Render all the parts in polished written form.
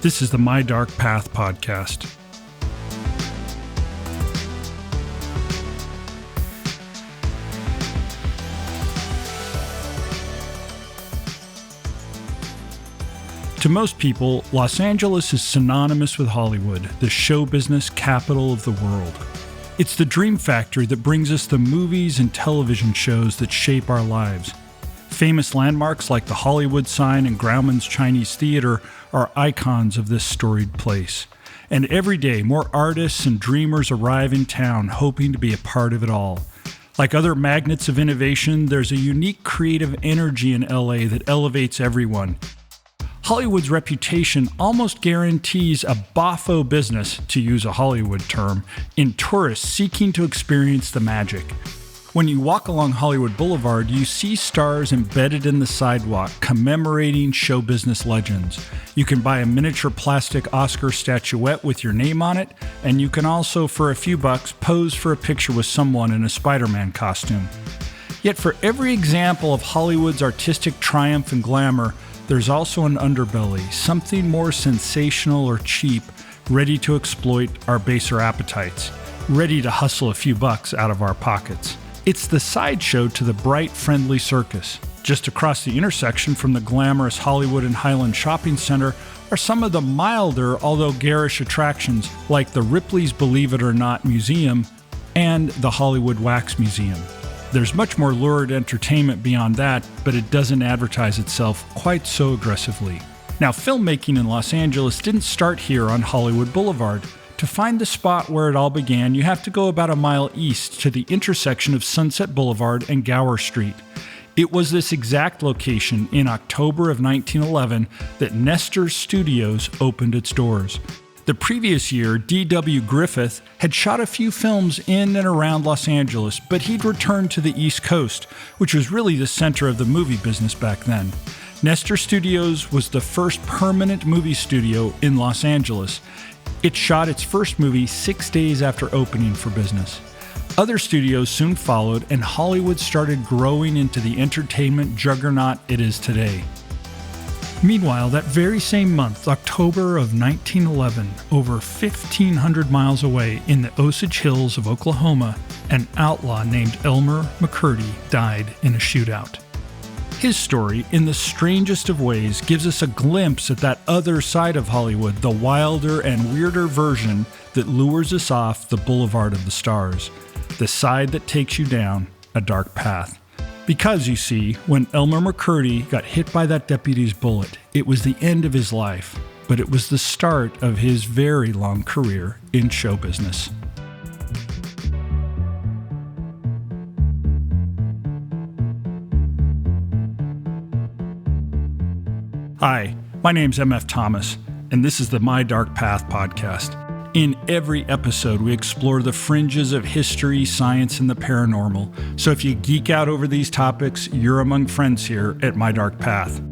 This is the My Dark Path podcast. To most people, Los Angeles is synonymous with Hollywood, the show business capital of the world. It's the dream factory that brings us the movies and television shows that shape our lives. Famous landmarks like the Hollywood sign and Grauman's Chinese Theater are icons of this storied place. And every day, more artists and dreamers arrive in town hoping to be a part of it all. Like other magnets of innovation, there's a unique creative energy in LA that elevates everyone. Hollywood's reputation almost guarantees a boffo business, to use a Hollywood term, in tourists seeking to experience the magic. When you walk along Hollywood Boulevard, you see stars embedded in the sidewalk commemorating show business legends. You can buy a miniature plastic Oscar statuette with your name on it, and you can also, for a few bucks, pose for a picture with someone in a Spider-Man costume. Yet for every example of Hollywood's artistic triumph and glamour, there's also an underbelly, something more sensational or cheap, ready to exploit our baser appetites, ready to hustle a few bucks out of our pockets. It's the sideshow to the bright, friendly circus. Just across the intersection from the glamorous Hollywood and Highland Shopping Center are some of the milder, although garish attractions, like the Ripley's Believe It or Not Museum and the Hollywood Wax Museum. There's much more lurid entertainment beyond that, but it doesn't advertise itself quite so aggressively. Now, filmmaking in Los Angeles didn't start here on Hollywood Boulevard. To find the spot where it all began, you have to go about a mile east to the intersection of Sunset Boulevard and Gower Street. It was this exact location in October of 1911 that Nestor Studios opened its doors. The previous year, D.W. Griffith had shot a few films in and around Los Angeles, but he'd returned to the East Coast, which was really the center of the movie business back then. Nestor Studios was the first permanent movie studio in Los Angeles. It shot its first movie 6 days after opening for business. Other studios soon followed, and Hollywood started growing into the entertainment juggernaut it is today. Meanwhile, that very same month, October of 1911, over 1,500 miles away in the Osage Hills of Oklahoma, an outlaw named Elmer McCurdy died in a shootout. His story, in the strangest of ways, gives us a glimpse at that other side of Hollywood, the wilder and weirder version that lures us off the Boulevard of the Stars, the side that takes you down a dark path. Because, you see, when Elmer McCurdy got hit by that deputy's bullet, it was the end of his life, but it was the start of his very long career in show business. Hi, my name's MF Thomas, and this is the My Dark Path podcast. In every episode, we explore the fringes of history, science, and the paranormal. So if you geek out over these topics, you're among friends here at My Dark Path.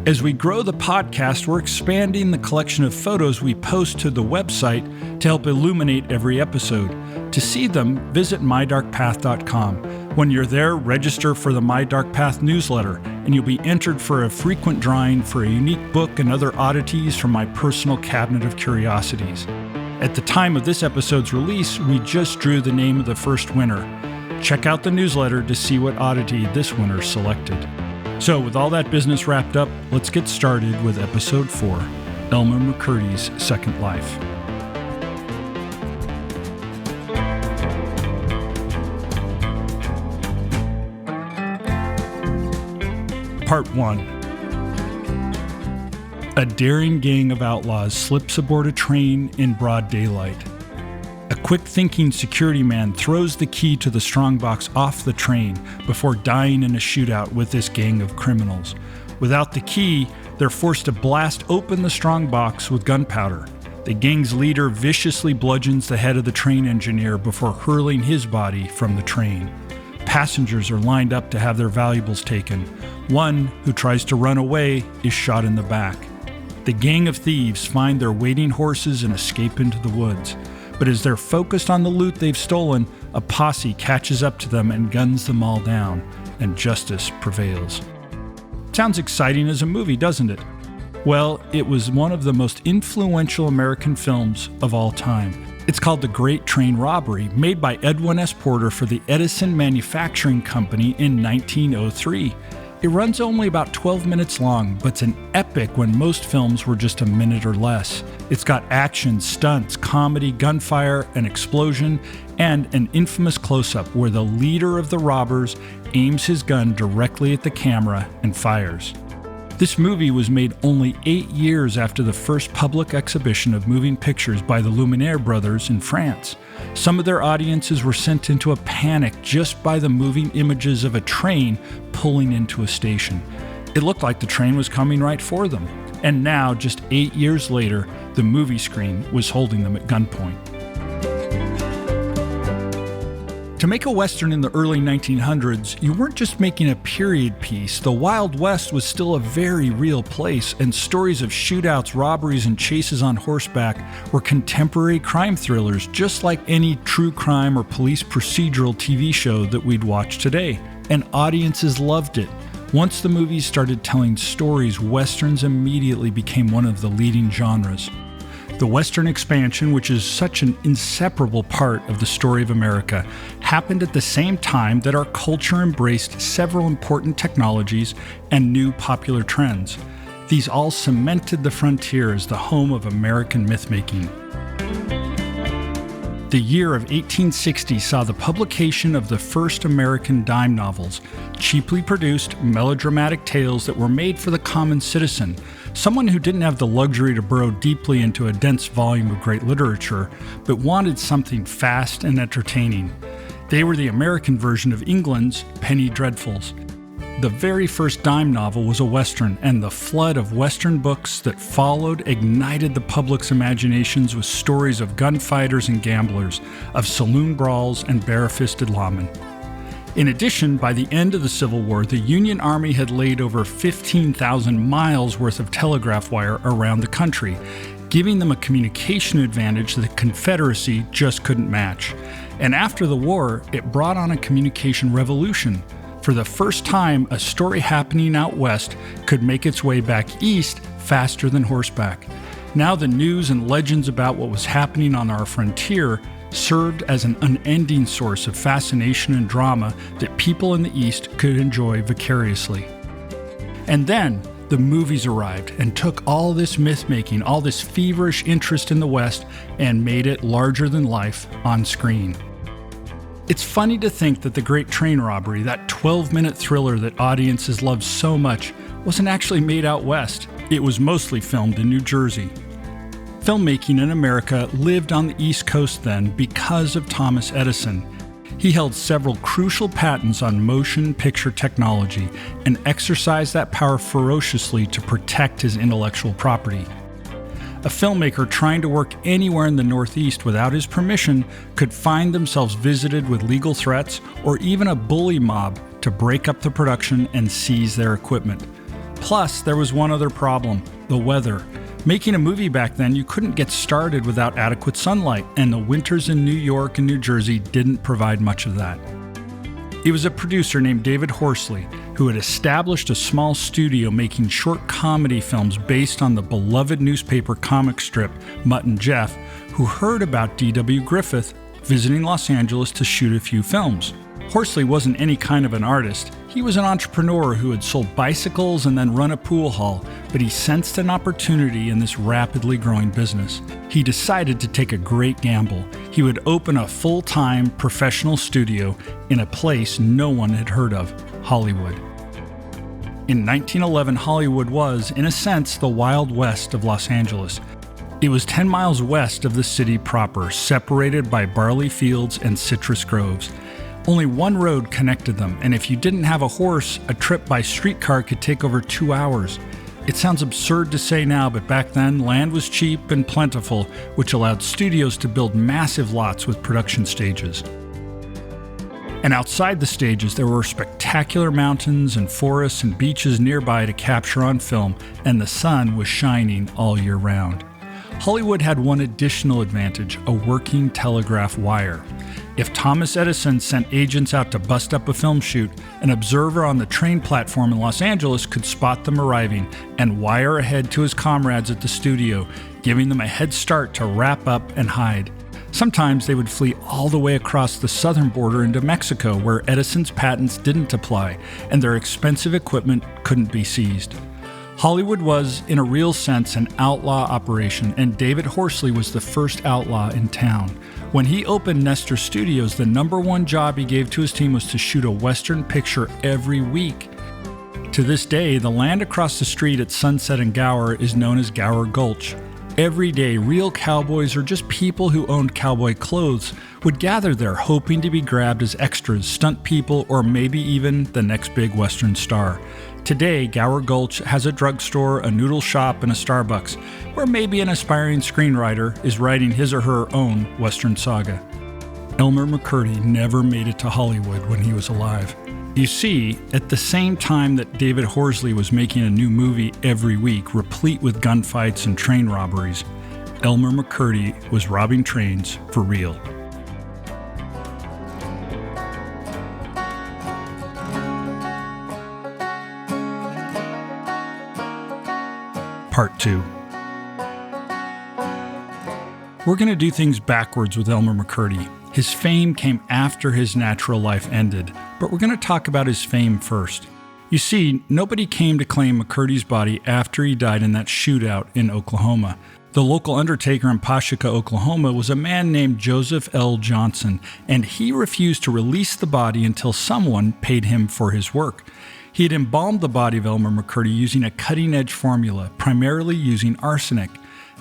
As we grow the podcast, we're expanding the collection of photos we post to the website to help illuminate every episode. To see them, visit mydarkpath.com. When you're there, register for the My Dark Path newsletter, and you'll be entered for a frequent drawing for a unique book and other oddities from my personal cabinet of curiosities. At the time of this episode's release, we just drew the name of the first winner. Check out the newsletter to see what oddity this winner selected. So with all that business wrapped up, let's get started with episode 4, Elmer McCurdy's Second Life. Part 1. A daring gang of outlaws slips aboard a train in broad daylight. A quick-thinking security man throws the key to the strongbox off the train before dying in a shootout with this gang of criminals. Without the key, they're forced to blast open the strongbox with gunpowder. The gang's leader viciously bludgeons the head of the train engineer before hurling his body from the train. Passengers are lined up to have their valuables taken. One, who tries to run away, is shot in the back. The gang of thieves find their waiting horses and escape into the woods. But as they're focused on the loot they've stolen, a posse catches up to them and guns them all down, and justice prevails. Sounds exciting as a movie, doesn't it? Well, it was one of the most influential American films of all time. It's called The Great Train Robbery, made by Edwin S. Porter for the Edison Manufacturing Company in 1903. It runs only about 12 minutes long, but it's an epic when most films were just a minute or less. It's got action, stunts, comedy, gunfire, an explosion, and an infamous close-up where the leader of the robbers aims his gun directly at the camera and fires. This movie was made only 8 years after the first public exhibition of moving pictures by the Lumière brothers in France. Some of their audiences were sent into a panic just by the moving images of a train pulling into a station. It looked like the train was coming right for them. And now, just 8 years later, the movie screen was holding them at gunpoint. To make a Western in the early 1900s, you weren't just making a period piece. The Wild West was still a very real place, and stories of shootouts, robberies, and chases on horseback were contemporary crime thrillers, just like any true crime or police procedural TV show that we'd watch today. And audiences loved it. Once the movies started telling stories, Westerns immediately became one of the leading genres. The Western expansion, which is such an inseparable part of the story of America, happened at the same time that our culture embraced several important technologies and new popular trends. These all cemented the frontier as the home of American mythmaking. The year of 1860 saw the publication of the first American dime novels, cheaply produced, melodramatic tales that were made for the common citizen, someone who didn't have the luxury to burrow deeply into a dense volume of great literature, but wanted something fast and entertaining. They were the American version of England's Penny Dreadfuls. The very first dime novel was a Western, and the flood of Western books that followed ignited the public's imaginations with stories of gunfighters and gamblers, of saloon brawls and bare-fisted lawmen. In addition, by the end of the Civil War, the Union Army had laid over 15,000 miles worth of telegraph wire around the country, giving them a communication advantage the Confederacy just couldn't match. And after the war, it brought on a communication revolution. For the first time, a story happening out west could make its way back east faster than horseback. Now the news and legends about what was happening on our frontier served as an unending source of fascination and drama that people in the East could enjoy vicariously. And then the movies arrived and took all this myth-making, all this feverish interest in the West, and made it larger than life on screen. It's funny to think that The Great Train Robbery, that 12-minute thriller that audiences loved so much, wasn't actually made out west. It was mostly filmed in New Jersey. Filmmaking in America lived on the East Coast then because of Thomas Edison. He held several crucial patents on motion picture technology and exercised that power ferociously to protect his intellectual property. A filmmaker trying to work anywhere in the Northeast without his permission could find themselves visited with legal threats or even a bully mob to break up the production and seize their equipment. Plus, there was one other problem: the weather. Making a movie back then, you couldn't get started without adequate sunlight, and the winters in New York and New Jersey didn't provide much of that. It was a producer named David Horsley who had established a small studio making short comedy films based on the beloved newspaper comic strip Mutt and Jeff, who heard about D.W. Griffith visiting Los Angeles to shoot a few films. Horsley wasn't any kind of an artist. He was an entrepreneur who had sold bicycles and then run a pool hall, but he sensed an opportunity in this rapidly growing business. He decided to take a great gamble. He would open a full-time professional studio in a place no one had heard of, Hollywood. In 1911, Hollywood was, in a sense, the Wild West of Los Angeles. It was 10 miles west of the city proper, separated by barley fields and citrus groves. Only one road connected them, and if you didn't have a horse, a trip by streetcar could take over 2 hours. It sounds absurd to say now, but back then, land was cheap and plentiful, which allowed studios to build massive lots with production stages. And outside the stages, there were spectacular mountains and forests and beaches nearby to capture on film, and the sun was shining all year round. Hollywood had one additional advantage: a working telegraph wire. If Thomas Edison sent agents out to bust up a film shoot, an observer on the train platform in Los Angeles could spot them arriving and wire ahead to his comrades at the studio, giving them a head start to wrap up and hide. Sometimes they would flee all the way across the southern border into Mexico, where Edison's patents didn't apply and their expensive equipment couldn't be seized. Hollywood was, in a real sense, an outlaw operation, and David Horsley was the first outlaw in town. When he opened Nestor Studios, the number one job he gave to his team was to shoot a Western picture every week. To this day, the land across the street at Sunset and Gower is known as Gower Gulch. Every day, real cowboys or just people who owned cowboy clothes would gather there hoping to be grabbed as extras, stunt people, or maybe even the next big Western star. Today, Gower Gulch has a drugstore, a noodle shop, and a Starbucks, where maybe an aspiring screenwriter is writing his or her own Western saga. Elmer McCurdy never made it to Hollywood when he was alive. You see, at the same time that David Horsley was making a new movie every week, replete with gunfights and train robberies, Elmer McCurdy was robbing trains for real. Part 2. We're going to do things backwards with Elmer McCurdy. His fame came after his natural life ended, but we're going to talk about his fame first. You see, nobody came to claim McCurdy's body after he died in that shootout in Oklahoma. The local undertaker in Pashika, Oklahoma, was a man named Joseph L. Johnson, and he refused to release the body until someone paid him for his work. He had embalmed the body of Elmer McCurdy using a cutting-edge formula, primarily using arsenic.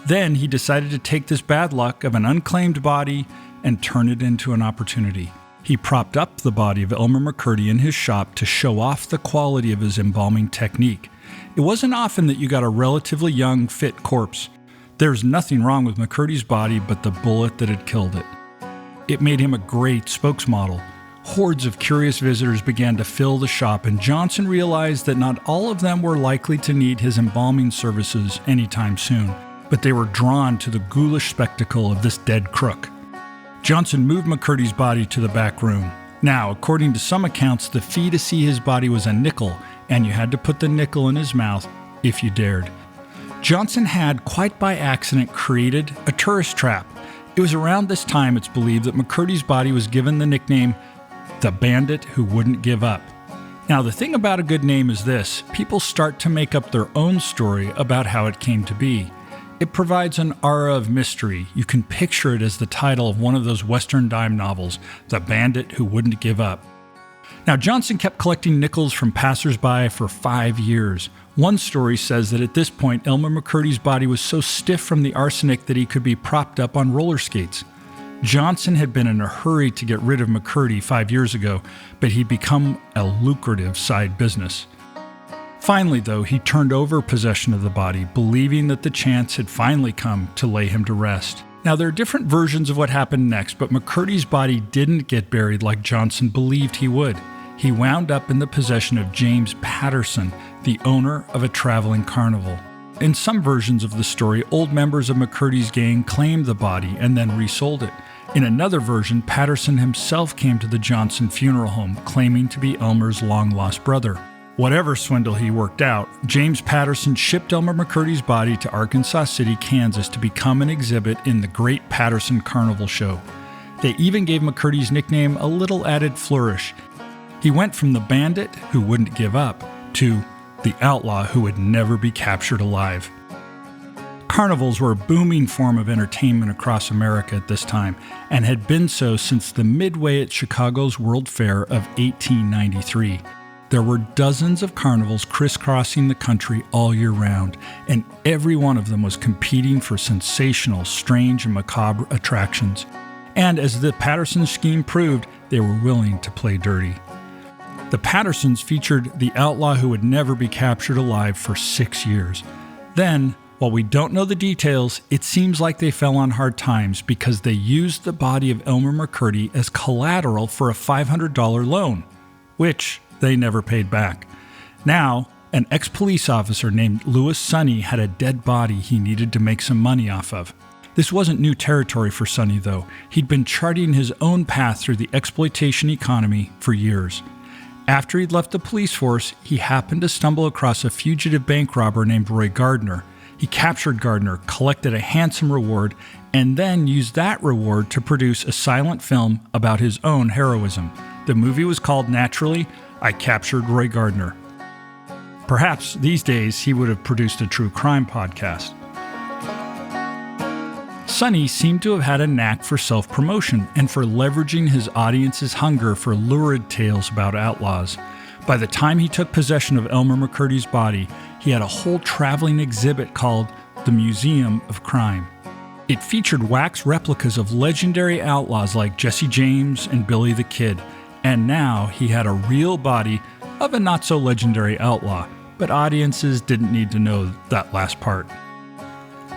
Then he decided to take this bad luck of an unclaimed body and turn it into an opportunity. He propped up the body of Elmer McCurdy in his shop to show off the quality of his embalming technique. It wasn't often that you got a relatively young, fit corpse. There's nothing wrong with McCurdy's body but the bullet that had killed it. It made him a great spokesmodel. Hordes of curious visitors began to fill the shop, and Johnson realized that not all of them were likely to need his embalming services anytime soon, but they were drawn to the ghoulish spectacle of this dead crook. Johnson moved McCurdy's body to the back room. Now, according to some accounts, the fee to see his body was a nickel, and you had to put the nickel in his mouth if you dared. Johnson had, quite by accident, created a tourist trap. It was around this time, it's believed, that McCurdy's body was given the nickname the Bandit Who Wouldn't Give Up. Now, the thing about a good name is this: people start to make up their own story about how it came to be. It provides an aura of mystery. You can picture it as the title of one of those Western dime novels, The Bandit Who Wouldn't Give Up. Now, Johnson kept collecting nickels from passersby for 5 years. One story says that at this point, Elmer McCurdy's body was so stiff from the arsenic that he could be propped up on roller skates. Johnson had been in a hurry to get rid of McCurdy 5 years ago, but he'd become a lucrative side business. Finally, though, he turned over possession of the body, believing that the chance had finally come to lay him to rest. Now, there are different versions of what happened next, but McCurdy's body didn't get buried like Johnson believed he would. He wound up in the possession of James Patterson, the owner of a traveling carnival. In some versions of the story, old members of McCurdy's gang claimed the body and then resold it. In another version, Patterson himself came to the Johnson funeral home, claiming to be Elmer's long-lost brother. Whatever swindle he worked out, James Patterson shipped Elmer McCurdy's body to Arkansas City, Kansas to become an exhibit in the Great Patterson Carnival Show. They even gave McCurdy's nickname a little added flourish. He went from the bandit who wouldn't give up to the outlaw who would never be captured alive. Carnivals were a booming form of entertainment across America at this time, and had been so since the midway at Chicago's World Fair of 1893. There were dozens of carnivals crisscrossing the country all year round, and every one of them was competing for sensational, strange, and macabre attractions. And as the Patterson scheme proved, they were willing to play dirty. The Pattersons featured the outlaw who would never be captured alive for 6 years. Then, while we don't know the details, it seems like they fell on hard times because they used the body of Elmer McCurdy as collateral for a $500 loan, which they never paid back. Now, An ex-police officer named Louis Sonny had a dead body he needed to make some money off of. This wasn't new territory for Sonny, though. He'd been charting his own path through the exploitation economy for years. After he'd left the police force, he happened to stumble across a fugitive bank robber named Roy Gardner. He captured Gardner, collected a handsome reward, and then used that reward to produce a silent film about his own heroism. The movie was called, naturally, I Captured Roy Gardner. Perhaps these days he would have produced a true crime podcast. Sonny seemed to have had a knack for self-promotion and for leveraging his audience's hunger for lurid tales about outlaws. By the time he took possession of Elmer McCurdy's body, he had a whole traveling exhibit called the Museum of Crime. It featured wax replicas of legendary outlaws like Jesse James and Billy the Kid, and now he had a real body of a not-so-legendary outlaw, but audiences didn't need to know that last part.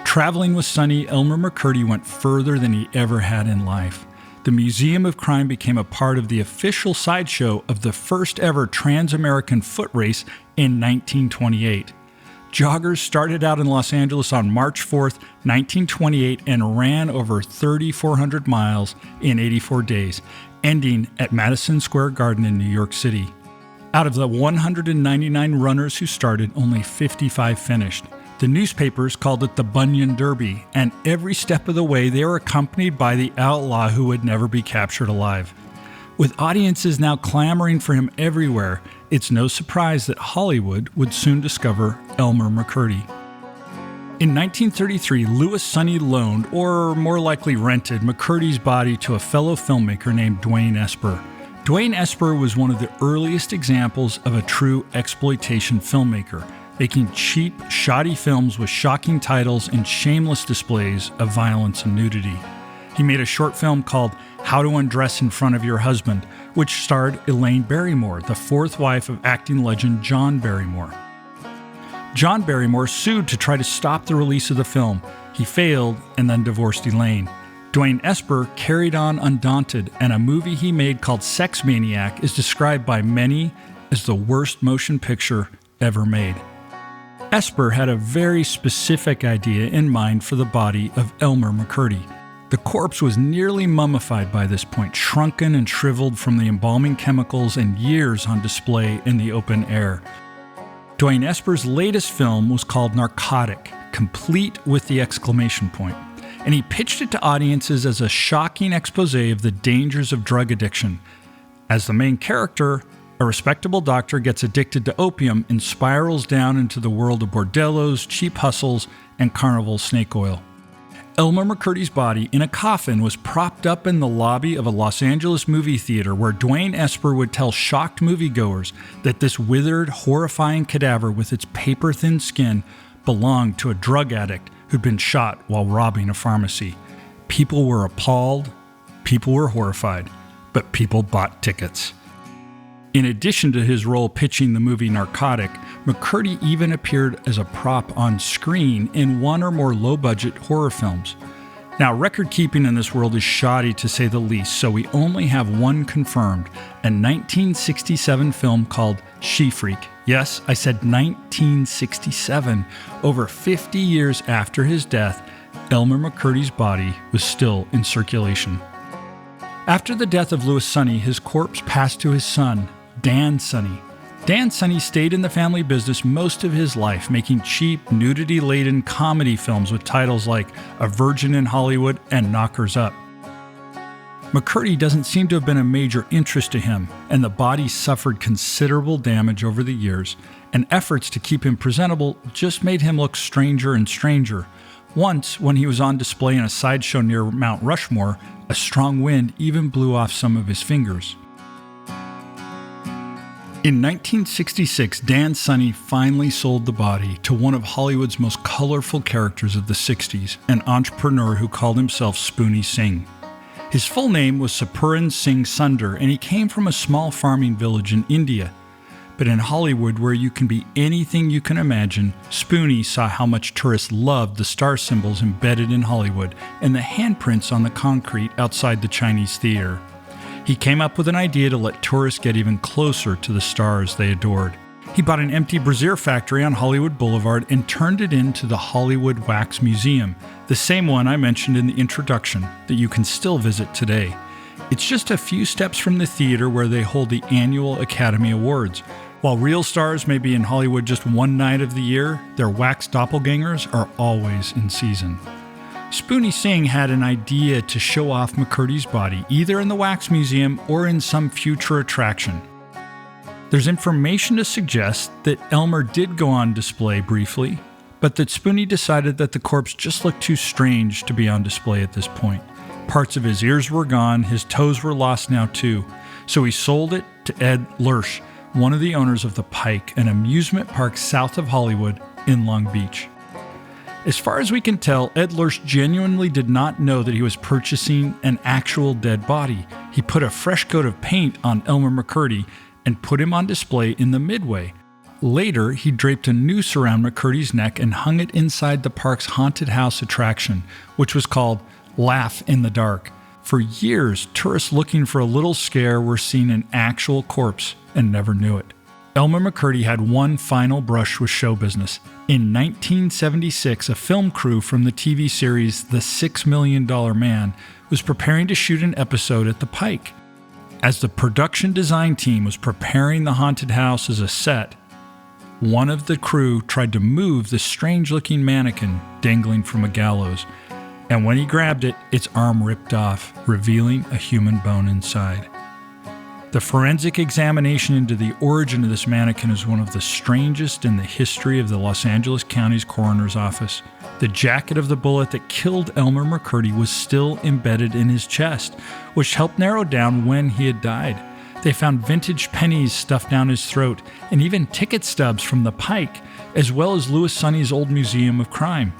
Traveling with Sonny, Elmer McCurdy went further than he ever had in life. The Museum of Crime became a part of the official sideshow of the first ever Trans-American foot race in 1928. Joggers started out in Los Angeles on March 4th, 1928, and ran over 3,400 miles in 84 days, ending at Madison Square Garden in New York City. Out of the 199 runners who started, only 55 finished. The newspapers called it the Bunyan Derby, and every step of the way they were accompanied by the outlaw who would never be captured alive. With audiences now clamoring for him everywhere, it's no surprise that Hollywood would soon discover Elmer McCurdy. In 1933, Louis Sonny loaned, or more likely rented, McCurdy's body to a fellow filmmaker named Dwayne Esper. Dwayne Esper was one of the earliest examples of a true exploitation filmmaker, making cheap, shoddy films with shocking titles and shameless displays of violence and nudity. He made a short film called How to Undress in Front of Your Husband, which starred Elaine Barrymore, the fourth wife of acting legend John Barrymore. John Barrymore sued to try to stop the release of the film. He failed and then divorced Elaine. Dwayne Esper carried on undaunted, and a movie he made called Sex Maniac is described by many as the worst motion picture ever made. Esper had a very specific idea in mind for the body of Elmer McCurdy. The corpse was nearly mummified by this point, shrunken and shriveled from the embalming chemicals and years on display in the open air. Dwayne Esper's latest film was called Narcotic, complete with the exclamation point, and he pitched it to audiences as a shocking expose of the dangers of drug addiction. As the main character, a respectable doctor gets addicted to opium and spirals down into the world of bordellos, cheap hustles, and carnival snake oil. Elmer McCurdy's body in a coffin was propped up in the lobby of a Los Angeles movie theater where Dwayne Esper would tell shocked moviegoers that this withered, horrifying cadaver with its paper-thin skin belonged to a drug addict who'd been shot while robbing a pharmacy. People were appalled, people were horrified, but people bought tickets. In addition to his role pitching the movie Narcotic, McCurdy even appeared as a prop on screen in one or more low-budget horror films. Now, record-keeping in this world is shoddy to say the least, so we only have one confirmed, a 1967 film called She-Freak. Yes, I said 1967. Over 50 years after his death, Elmer McCurdy's body was still in circulation. After the death of Louis Sonny, his corpse passed to his son, Dan Sonny. Dan Sonny stayed in the family business most of his life, making cheap, nudity-laden comedy films with titles like A Virgin in Hollywood and Knockers Up. McCurdy doesn't seem to have been a major interest to him, and the body suffered considerable damage over the years, and efforts to keep him presentable just made him look stranger and stranger. Once, when he was on display in a sideshow near Mount Rushmore, a strong wind even blew off some of his fingers. In 1966, Dan Sonny finally sold the body to one of Hollywood's most colorful characters of the 60s, an entrepreneur who called himself Spoonie Singh. His full name was Sapuran Singh Sunder, and he came from a small farming village in India. But in Hollywood, where you can be anything you can imagine, Spoonie saw how much tourists loved the star symbols embedded in Hollywood and the handprints on the concrete outside the Chinese theater. He came up with an idea to let tourists get even closer to the stars they adored. He bought an empty brassiere factory on Hollywood Boulevard and turned it into the Hollywood Wax Museum, the same one I mentioned in the introduction that you can still visit today. It's just a few steps from the theater where they hold the annual Academy Awards. While real stars may be in Hollywood just one night of the year, their wax doppelgangers are always in season. Spoonie Singh had an idea to show off McCurdy's body, either in the Wax Museum or in some future attraction. There's information to suggest that Elmer did go on display briefly, but that Spoonie decided that the corpse just looked too strange to be on display at this point. Parts of his ears were gone, his toes were lost now too, so he sold it to Ed Lurch, one of the owners of the Pike, an amusement park south of Hollywood in Long Beach. As far as we can tell, Ed Lurch genuinely did not know that he was purchasing an actual dead body. He put a fresh coat of paint on Elmer McCurdy and put him on display in the midway. Later, he draped a noose around McCurdy's neck and hung it inside the park's haunted house attraction, which was called Laugh in the Dark. For years, tourists looking for a little scare were seeing an actual corpse and never knew it. Elmer McCurdy had one final brush with show business. In 1976, a film crew from the TV series The $6 Million Man was preparing to shoot an episode at the Pike. As the production design team was preparing the haunted house as a set, one of the crew tried to move the strange-looking mannequin dangling from a gallows, and when he grabbed it, its arm ripped off, revealing a human bone inside. The forensic examination into the origin of this mannequin is one of the strangest in the history of the Los Angeles County's coroner's office. The jacket of the bullet that killed Elmer McCurdy was still embedded in his chest, which helped narrow down when he had died. They found vintage pennies stuffed down his throat, and even ticket stubs from the Pike, as well as Louis Sonny's old museum of crime.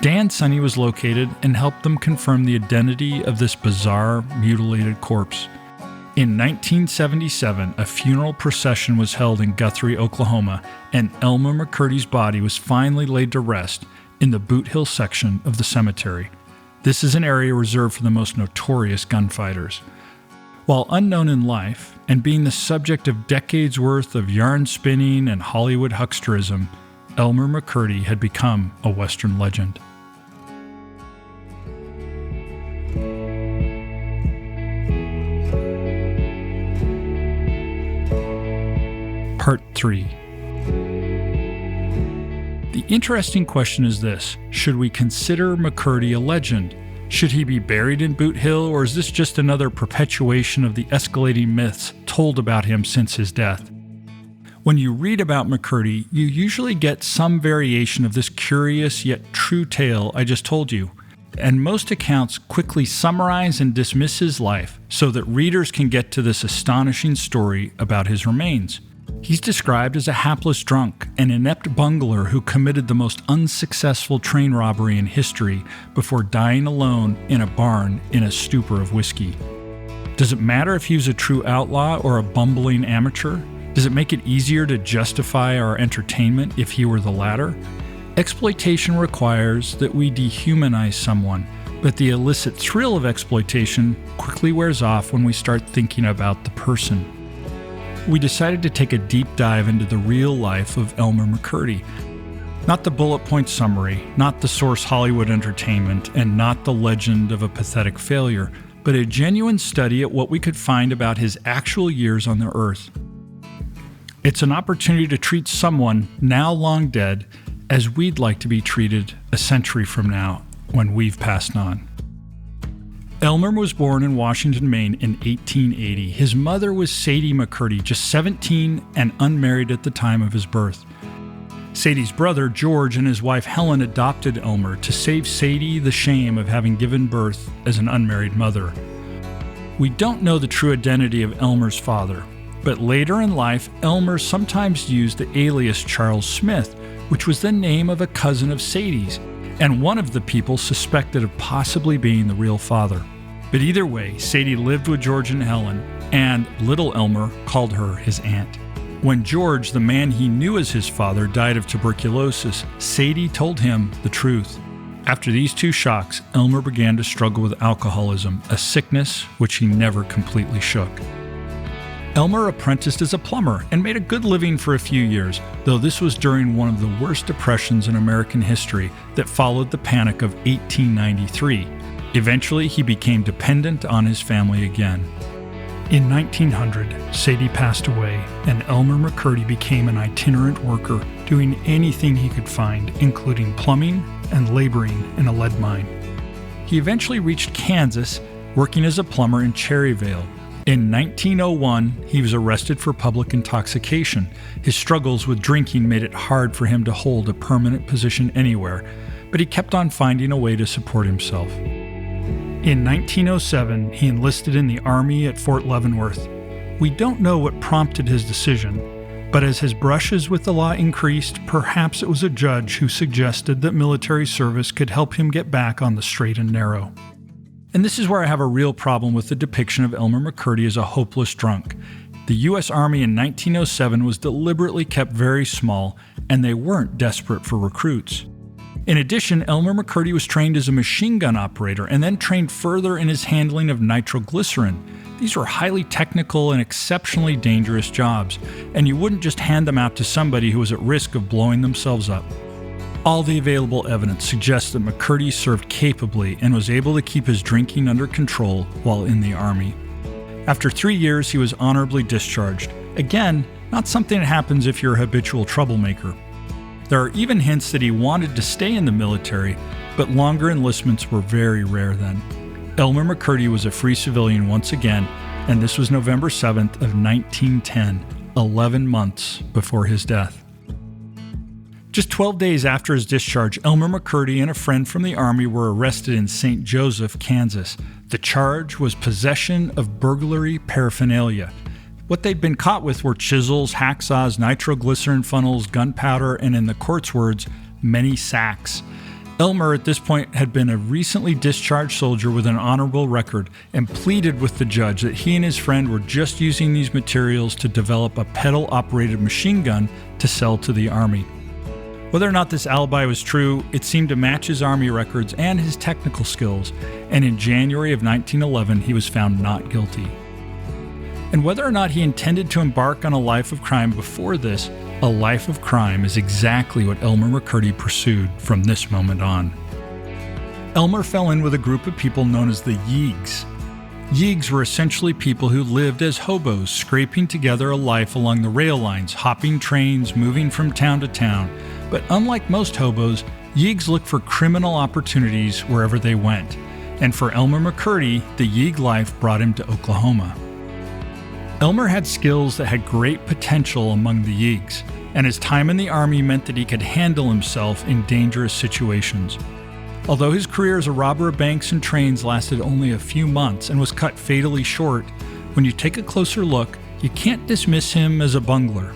Dan Sonny was located and helped them confirm the identity of this bizarre, mutilated corpse. In 1977, a funeral procession was held in Guthrie, Oklahoma, and Elmer McCurdy's body was finally laid to rest in the Boot Hill section of the cemetery. This is an area reserved for the most notorious gunfighters. While unknown in life, and being the subject of decades worth of yarn spinning and Hollywood hucksterism, Elmer McCurdy had become a Western legend. Part 3. The interesting question is this: should we consider McCurdy a legend? Should he be buried in Boot Hill, or is this just another perpetuation of the escalating myths told about him since his death? When you read about McCurdy, you usually get some variation of this curious yet true tale I just told you, and most accounts quickly summarize and dismiss his life so that readers can get to this astonishing story about his remains. He's described as a hapless drunk, an inept bungler who committed the most unsuccessful train robbery in history before dying alone in a barn in a stupor of whiskey. Does it matter if he was a true outlaw or a bumbling amateur? Does it make it easier to justify our entertainment if he were the latter? Exploitation requires that we dehumanize someone, but the illicit thrill of exploitation quickly wears off when we start thinking about the person. We decided to take a deep dive into the real life of Elmer McCurdy. Not the bullet point summary, not the source Hollywood Entertainment, and not the legend of a pathetic failure, but a genuine study at what we could find about his actual years on the earth. It's an opportunity to treat someone, now long dead, as we'd like to be treated a century from now, when we've passed on. Elmer was born in Washington, Maine in 1880. His mother was Sadie McCurdy, just 17 and unmarried at the time of his birth. Sadie's brother, George, and his wife Helen adopted Elmer to save Sadie the shame of having given birth as an unmarried mother. We don't know the true identity of Elmer's father, but later in life, Elmer sometimes used the alias Charles Smith, which was the name of a cousin of Sadie's, and one of the people suspected of possibly being the real father. But either way, Sadie lived with George and Helen, and little Elmer called her his aunt. When George, the man he knew as his father, died of tuberculosis, Sadie told him the truth. After these two shocks, Elmer began to struggle with alcoholism, a sickness which he never completely shook. Elmer apprenticed as a plumber and made a good living for a few years, though this was during one of the worst depressions in American history that followed the Panic of 1893. Eventually, he became dependent on his family again. In 1900, Sadie passed away, and Elmer McCurdy became an itinerant worker, doing anything he could find, including plumbing and laboring in a lead mine. He eventually reached Kansas, working as a plumber in Cherryvale. In 1901, he was arrested for public intoxication. His struggles with drinking made it hard for him to hold a permanent position anywhere, but he kept on finding a way to support himself. In 1907, he enlisted in the Army at Fort Leavenworth. We don't know what prompted his decision, but as his brushes with the law increased, perhaps it was a judge who suggested that military service could help him get back on the straight and narrow. And this is where I have a real problem with the depiction of Elmer McCurdy as a hopeless drunk. The U.S. Army in 1907 was deliberately kept very small, and they weren't desperate for recruits. In addition, Elmer McCurdy was trained as a machine gun operator and then trained further in his handling of nitroglycerin. These were highly technical and exceptionally dangerous jobs, and you wouldn't just hand them out to somebody who was at risk of blowing themselves up. All the available evidence suggests that McCurdy served capably and was able to keep his drinking under control while in the Army. After 3 years, he was honorably discharged. Again, not something that happens if you're a habitual troublemaker. There are even hints that he wanted to stay in the military, but longer enlistments were very rare then. Elmer McCurdy was a free civilian once again, and this was November 7th of 1910, 11 months before his death. Just 12 days after his discharge, Elmer McCurdy and a friend from the Army were arrested in St. Joseph, Kansas. The charge was possession of burglary paraphernalia. What they'd been caught with were chisels, hacksaws, nitroglycerin funnels, gunpowder, and in the court's words, many sacks. Elmer, at this point, had been a recently discharged soldier with an honorable record and pleaded with the judge that he and his friend were just using these materials to develop a pedal-operated machine gun to sell to the Army. Whether or not this alibi was true, it seemed to match his Army records and his technical skills, and in January of 1911, he was found not guilty. And whether or not he intended to embark on a life of crime before this, a life of crime is exactly what Elmer McCurdy pursued from this moment on. Elmer fell in with a group of people known as the Yeags. Yeags were essentially people who lived as hobos, scraping together a life along the rail lines, hopping trains, moving from town to town. But unlike most hobos, Yeags looked for criminal opportunities wherever they went. And for Elmer McCurdy, the Yeag life brought him to Oklahoma. Elmer had skills that had great potential among the Yeags, and his time in the Army meant that he could handle himself in dangerous situations. Although his career as a robber of banks and trains lasted only a few months and was cut fatally short, when you take a closer look, you can't dismiss him as a bungler.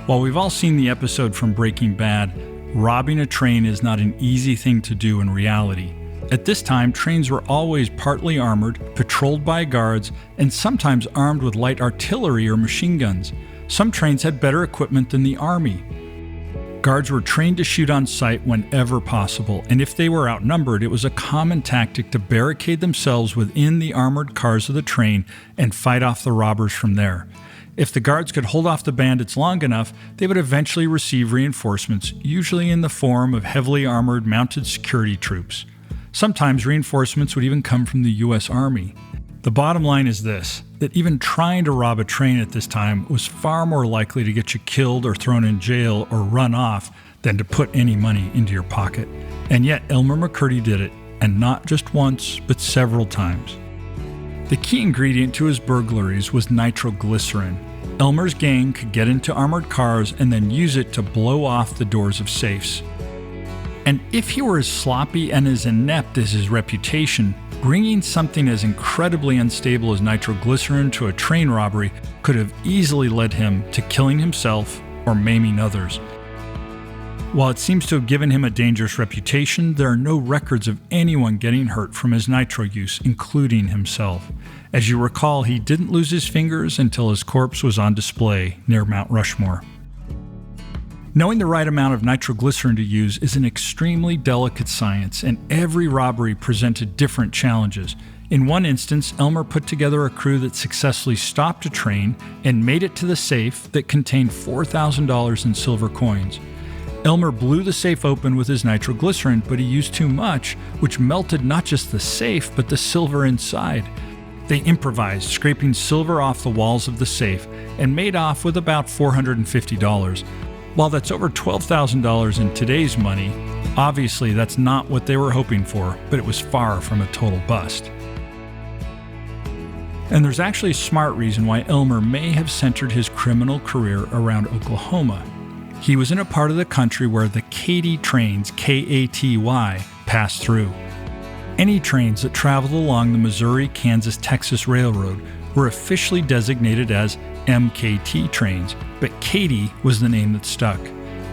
While we've all seen the episode from Breaking Bad, robbing a train is not an easy thing to do in reality. At this time, trains were always partly armored, patrolled by guards, and sometimes armed with light artillery or machine guns. Some trains had better equipment than the Army. Guards were trained to shoot on sight whenever possible, and if they were outnumbered, it was a common tactic to barricade themselves within the armored cars of the train and fight off the robbers from there. If the guards could hold off the bandits long enough, they would eventually receive reinforcements, usually in the form of heavily armored mounted security troops. Sometimes reinforcements would even come from the U.S. Army. The bottom line is this, that even trying to rob a train at this time was far more likely to get you killed or thrown in jail or run off than to put any money into your pocket. And yet Elmer McCurdy did it, and not just once, but several times. The key ingredient to his burglaries was nitroglycerin. Elmer's gang could get into armored cars and then use it to blow off the doors of safes. And if he were as sloppy and as inept as his reputation, bringing something as incredibly unstable as nitroglycerin to a train robbery could have easily led him to killing himself or maiming others. While it seems to have given him a dangerous reputation, there are no records of anyone getting hurt from his nitro use, including himself. As you recall, he didn't lose his fingers until his corpse was on display near Mount Rushmore. Knowing the right amount of nitroglycerin to use is an extremely delicate science, and every robbery presented different challenges. In one instance, Elmer put together a crew that successfully stopped a train and made it to the safe that contained $4,000 in silver coins. Elmer blew the safe open with his nitroglycerin, but he used too much, which melted not just the safe, but the silver inside. They improvised, scraping silver off the walls of the safe, and made off with about $450. While that's over $12,000 in today's money, obviously that's not what they were hoping for, but it was far from a total bust. And there's actually a smart reason why Elmer may have centered his criminal career around Oklahoma. He was in a part of the country where the Katy trains, K-A-T-Y, passed through. Any trains that traveled along the Missouri-Kansas-Texas Railroad were officially designated as MKT trains, but Katy was the name that stuck.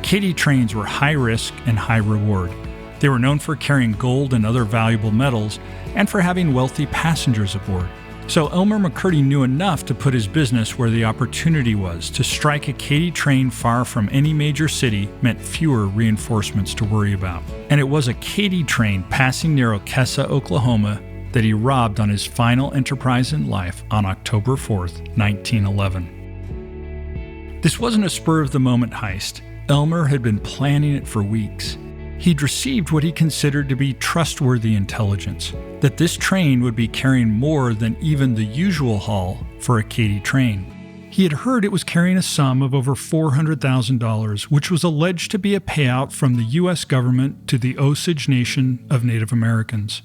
Katy trains were high risk and high reward. They were known for carrying gold and other valuable metals and for having wealthy passengers aboard. So Elmer McCurdy knew enough to put his business where the opportunity was. To strike a Katy train far from any major city meant fewer reinforcements to worry about. And it was a Katy train passing near Okessa, Oklahoma, that he robbed on his final enterprise in life on October 4th, 1911. This wasn't a spur-of-the-moment heist. Elmer had been planning it for weeks. He'd received what he considered to be trustworthy intelligence, that this train would be carrying more than even the usual haul for a Katy train. He had heard it was carrying a sum of over $400,000, which was alleged to be a payout from the U.S. government to the Osage Nation of Native Americans.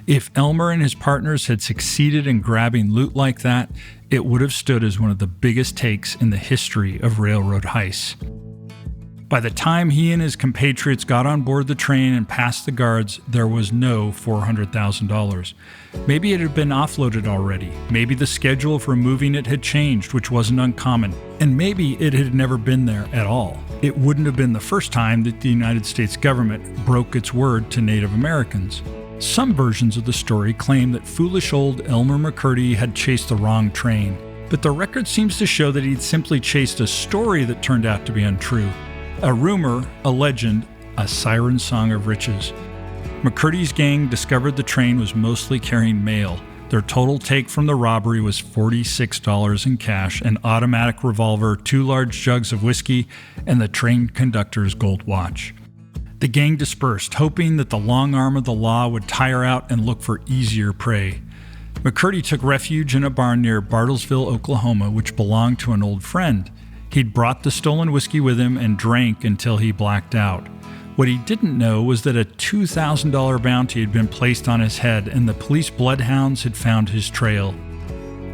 If Elmer and his partners had succeeded in grabbing loot like that, it would have stood as one of the biggest takes in the history of railroad heists. By the time he and his compatriots got on board the train and passed the guards, there was no $400,000. Maybe it had been offloaded already. Maybe the schedule for moving it had changed, which wasn't uncommon. And maybe it had never been there at all. It wouldn't have been the first time that the United States government broke its word to Native Americans. Some versions of the story claim that foolish old Elmer McCurdy had chased the wrong train, but the record seems to show that he'd simply chased a story that turned out to be untrue. A rumor, a legend, a siren song of riches. McCurdy's gang discovered the train was mostly carrying mail. Their total take from the robbery was $46 in cash, an automatic revolver, 2 large jugs of whiskey, and the train conductor's gold watch. The gang dispersed, hoping that the long arm of the law would tire out and look for easier prey. McCurdy took refuge in a barn near Bartlesville, Oklahoma, which belonged to an old friend. He'd brought the stolen whiskey with him and drank until he blacked out. What he didn't know was that a $2,000 bounty had been placed on his head, and the police bloodhounds had found his trail.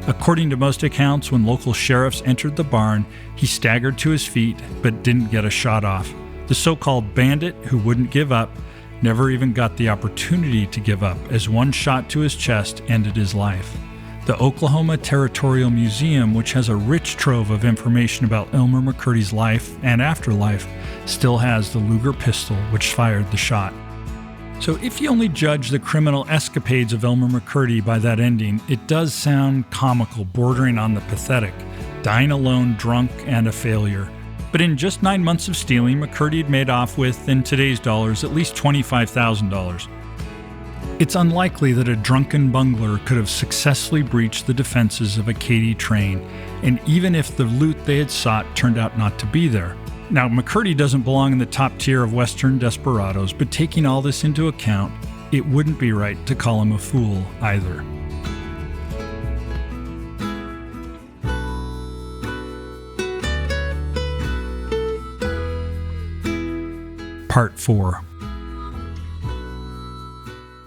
According to most accounts, when local sheriffs entered the barn, he staggered to his feet but didn't get a shot off. The so-called bandit who wouldn't give up never even got the opportunity to give up, as one shot to his chest ended his life. The Oklahoma Territorial Museum, which has a rich trove of information about Elmer McCurdy's life and afterlife, still has the Luger pistol which fired the shot. So if you only judge the criminal escapades of Elmer McCurdy by that ending, it does sound comical, bordering on the pathetic, dying alone, drunk, and a failure. But in just 9 months of stealing, McCurdy had made off with, in today's dollars, at least $25,000. It's unlikely that a drunken bungler could have successfully breached the defenses of a Katy train, and even if the loot they had sought turned out not to be there. Now, McCurdy doesn't belong in the top tier of Western desperados, but taking all this into account, it wouldn't be right to call him a fool either. Part 4.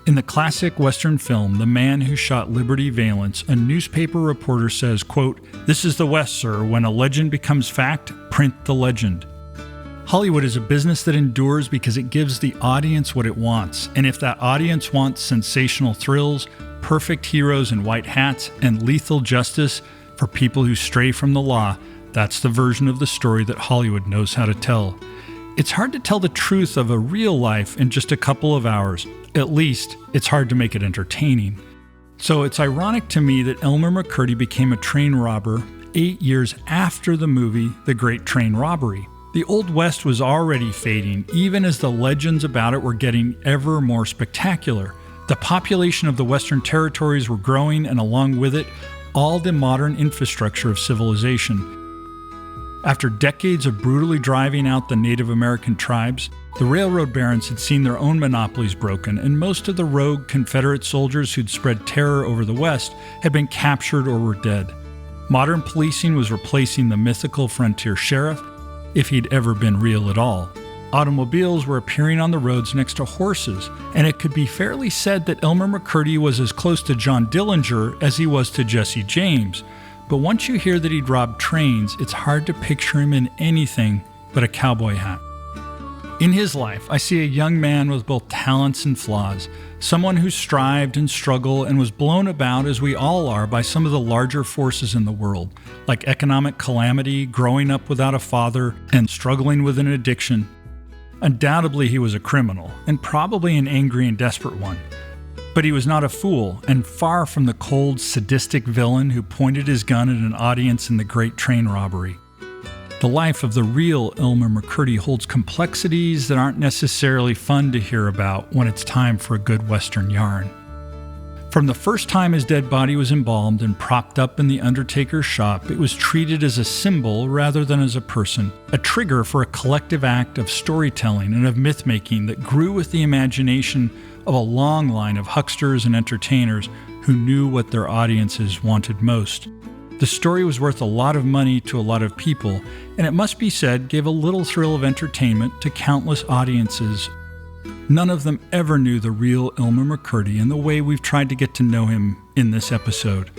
In the classic Western film, The Man Who Shot Liberty Valance, a newspaper reporter says, quote, "This is the West, sir. When a legend becomes fact, print the legend." Hollywood is a business that endures because it gives the audience what it wants. And if that audience wants sensational thrills, perfect heroes in white hats, and lethal justice for people who stray from the law, that's the version of the story that Hollywood knows how to tell. It's hard to tell the truth of a real life in just a couple of hours. At least, it's hard to make it entertaining. So it's ironic to me that Elmer McCurdy became a train robber 8 years after the movie The Great Train Robbery. The Old West was already fading, even as the legends about it were getting ever more spectacular. The population of the Western territories were growing, and along with it, all the modern infrastructure of civilization. After decades of brutally driving out the Native American tribes, the railroad barons had seen their own monopolies broken, and most of the rogue Confederate soldiers who'd spread terror over the West had been captured or were dead. Modern policing was replacing the mythical frontier sheriff, if he'd ever been real at all. Automobiles were appearing on the roads next to horses, and it could be fairly said that Elmer McCurdy was as close to John Dillinger as he was to Jesse James. But once you hear that he'd robbed trains, it's hard to picture him in anything but a cowboy hat. In his life, I see a young man with both talents and flaws, someone who strived and struggled and was blown about, as we all are, by some of the larger forces in the world, like economic calamity, growing up without a father, and struggling with an addiction. Undoubtedly, he was a criminal, and probably an angry and desperate one. But he was not a fool, and far from the cold, sadistic villain who pointed his gun at an audience in the great train robbery. The life of the real Elmer McCurdy holds complexities that aren't necessarily fun to hear about when it's time for a good Western yarn. From the first time his dead body was embalmed and propped up in the undertaker's shop, it was treated as a symbol rather than as a person, a trigger for a collective act of storytelling and of myth-making that grew with the imagination of a long line of hucksters and entertainers who knew what their audiences wanted most. The story was worth a lot of money to a lot of people, and it must be said gave a little thrill of entertainment to countless audiences. None of them ever knew the real Elmer McCurdy in the way we've tried to get to know him in this episode.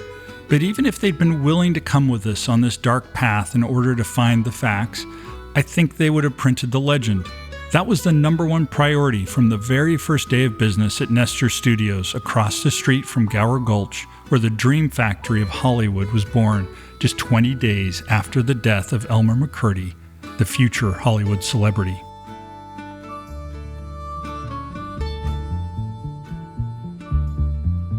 But even if they'd been willing to come with us on this dark path in order to find the facts, I think they would have printed the legend. That was the number one priority from the very first day of business at Nestor Studios across the street from Gower Gulch, where the dream factory of Hollywood was born just 20 days after the death of Elmer McCurdy, the future Hollywood celebrity.